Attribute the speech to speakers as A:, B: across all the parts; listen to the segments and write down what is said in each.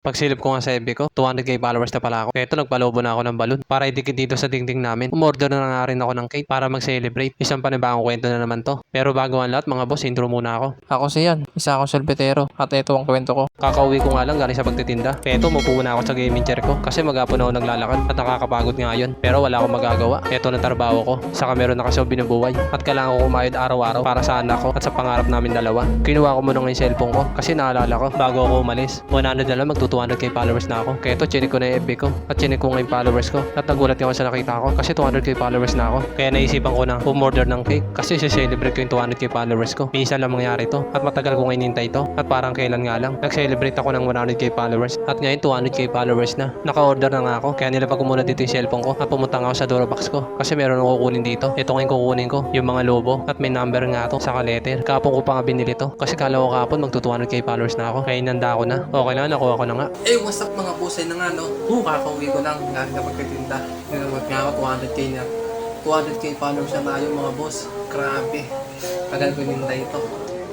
A: Pagsilip ko nga sa FB ko, 200k followers na pala ako. Kaya ito, nagpalobo na ako ng balon para idikit dito sa dingding namin. Umorder na nga rin ako ng cake para mag-celebrate. Isang panibagong kwento na naman to. Pero bago ang lahat mga boss, intro muna ako.
B: Ako si Yan, isa akong solbetero at ito ang kwento ko.
A: Kakauwi ko nga lang galing sa pagtitinda. Kaya ito, mupo na ako sa gaming chair ko kasi maghapon ako naglalakad at nakakapagod nga yun. Pero wala akong magagawa. Ito na trabaho ko. Saka meron na kasi ako binubuhay. At kailangan ko kumayod araw-araw para sa anak ko at sa pangarap namin dalawa. Kinuha ko muna ng cellphone ko kasi naalala ko bago ako umalis. 100 na lang magto 200k followers na ako. Kaya ito, chinik ko na yung FB ko at chinik ko nga yung followers ko. At nagulat ako sa nakita ko kasi 200k followers na ako. Kaya naisipan ko na umorder ng cake kasi celebrate ko yung 200k followers ko. Minsan lang mangyari to at matagal ko nga inintay to at parang kailan nga lang. Nag-celebrate ako ng 100k followers at ngayon 200k followers na. Naka-order na nga ako kaya nilapag ko muna dito yung cellphone ko at pumunta nga ako sa Dorobox ko kasi meron akong kukunin dito. Ito nga yung kukunin ko, yung mga logo at may number nga to sa letter. Kapon ko pa nga binili to kasi kala ko kapon magto 200k followers na ako. Kaya inanda ko na. Okay na, nakuha ko na nga.
B: What's up mga pusay na nga no? Kakauwi ko lang, galing na pagkatinda. Nilawag nga ako 200k na. 200k followers na tayo mga boss. Grabe. Tagal ko ninda ito.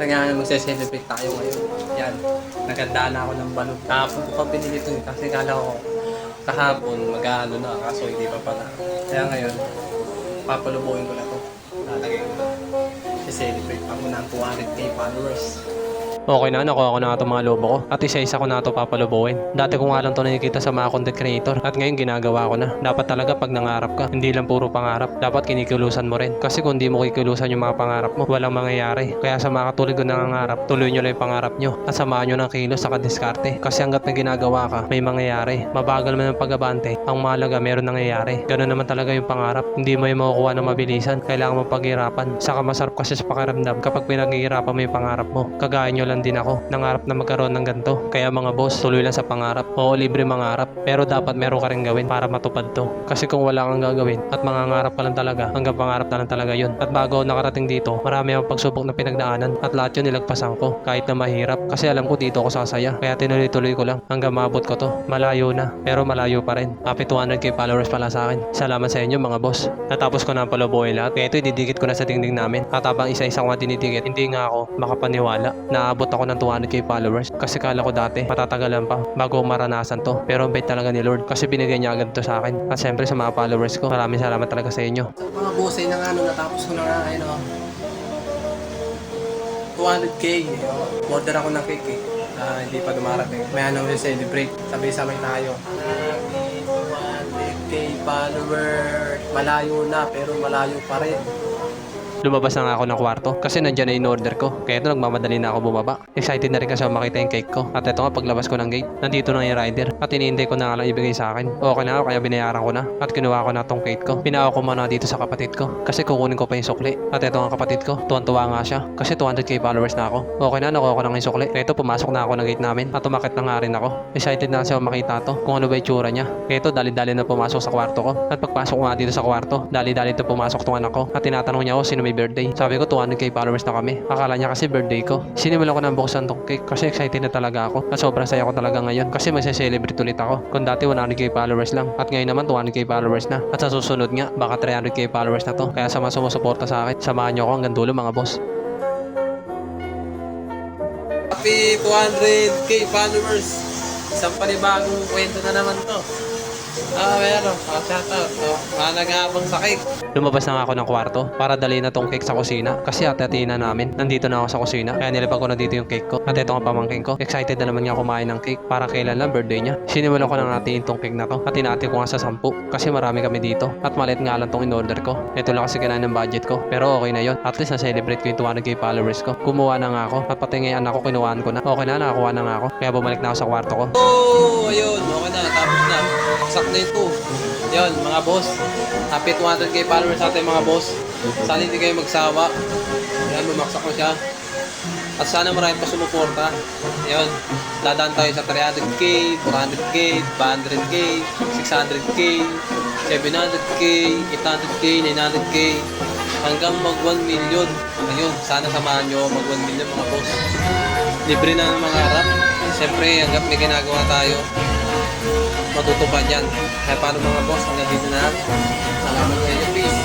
B: Kaya magse-celebrate tayo ngayon. Yan. Naganda na ako ng balon. Kahapon ko pa binili ito kasi kala ko kahapon mag-ano na kaso hindi pa pala. Kaya ngayon, papalubuhin ko na ito. Lalagay ko na. I-celebrate pa muna ang 200k followers.
A: Okay na, nakuha ko na itong mga lobo ko at isa-isa ko na ito papalubuin. Dati ko nga lang ito nakikita sa mga content creator at ngayon ginagawa ko na. Dapat talaga pag nangarap ka, hindi lang puro pangarap. Dapat kinikulusan mo rin. Kasi kung di mo kikulusan yung mga pangarap mo, walang mangyayari. Kaya sa mga katulad ko nangangarap, tuloy nyo lang yung pangarap nyo at samahan nyo ng kilos sa diskarte. Kasi hanggat na ginagawa ka, may mangyayari. Mabagal man ang pag-abante, ang mahalaga meron nangyayari. Ganun naman talaga yung pangarap. Hindi mo yung makukuha ng mabilisan. Kailangan mo paghirapan. Saka masarap kasi sa pakiramdam kapag pinaghihirapan mo yung pangarap mo. Kagaya nyo lang din ako, nangarap na magkaroon ng ganito. Kaya mga boss, tuloy lang sa pangarap. Oo, libre mangarap, pero dapat meron ka rin gawin para matupad to. Kasi kung wala kang gagawin at mangangarap ka lang talaga, hanggang pangarap na lang talaga yun. At bago ako nakarating dito, marami akong pagsubok na pinagdaanan at lahat yun nilagpasan ko. Kahit na mahirap, kasi alam ko dito ako sasaya. Kaya tinuloy-tuloy ko lang hanggang maabot ko to. Malayo na, pero malayo pa rin. Happy 200k followers pala sa akin. Salamat sa inyo mga boss. Natapos ko na ang palubuhin lahat. Kaya ito ididikit ko na sa dingding namin. At habang isa-isa ko nga dinidikit, hindi nga ako makapaniwala. Naabot ako ng 200k followers kasi kala ko dati matatagalan pa bago maranasan to, pero bait talaga ni Lord kasi binigay niya agad to sa akin. At syempre sa mga followers ko, maraming salamat talaga sa inyo.
B: So, mga pusay na nga no, natapos ko na nga ngayon oh. 200k. Order ako ng cake eh. Hindi pa dumarating. May anong celebrate. Sabay-sabay tayo. Happy 200k followers. Malayo na pero malayo pa rin.
A: Lumabas na nga ako ng kwarto kasi nandyan na yung order ko. Kaya ito nagmamadali na ako bumaba. Excited na rin kasi ako makita yung cake ko. At ito nga paglabas ko ng gate, nandito na yung rider. At iniintay ko na nga lang ibigay sa akin. Okay na ako kaya binayaran ko na. At kinuha ko na tong cake ko. Pinawa ko muna dito sa kapatid ko kasi kukunin ko pa yung sukli. At ito nga kapatid ko, tuwan-tuwa nga siya kasi 200k followers na ako. Okay na, nakuha ko na yung sukli. Kaya ito pumasok na ako ng gate namin at umakit na nga rin ako. Excited na kasi ako makita to kung ano ba yung tsura niya. Kaya ito dali-dali na pumasok sa kwarto ko. At pagpasok ko nga dito sa kwarto, dali-dali ito pumasok tong anak ko. At tinatanong niya ako sino may birthday. Sabi ko 200k followers na kami. Akala niya kasi birthday ko. Sinimulan ko na buksan tong cake kasi excited na talaga ako. At sobrang saya ko talaga ngayon kasi magse-celebrate ulit ako. Kung dati 100k followers lang at ngayon naman 200k followers na. At sa susunod nga baka 300k followers na to. Kaya sa mga sumusuporta sa akin, samahan niyo ako hanggang dulo mga boss.
B: Happy 200k followers. Isang panibagong kwento na naman to. Meron. Shoutout. Nag-aabang sa cake.
A: Lumabas na nga ako ng kwarto para dalhin na tong cake sa kusina kasi ate-atina namin nandito na ako sa kusina kaya nilapag ko na dito yung cake ko at ito ang pamangkin ko. Excited na naman nga kumain ng cake para kailan lang birthday niya. Sinimulan ko na natin tong cake na to at tinati ko nga sa 10 kasi marami kami dito at maliit nga lang tong in-order ko. Ito lang kasi kinain ng budget ko pero okay na yon. At least na-celebrate ko yung 200k followers ko. Kumuha na nga ako at pati nga anak ko kinuhaan ko na. Okay na, nakakuha na nga ako kaya bumalik na ako sa kwarto ko.
B: Ayun. Okay na. Tapos na. Sakto ito. Yun, mga boss. Happy 200k followers sa ating mga boss. Sana hindi kayo magsawa. Yan, bumaksak ko siya. At sana marami pa sumuporta. Yun, dadaan tayo sa 300k, 400k, 500k, 600k, 700k, 800k, 900k, hanggang mag 1 million. Ayun, sana samahan nyo mag 1 million mga boss. Libre na ng mga harap. Siyempre, hanggang may ginagawa tayo, matutupad yan. Kaya paano mga boss, hanggang dito na. Salamat sa inyo, peace.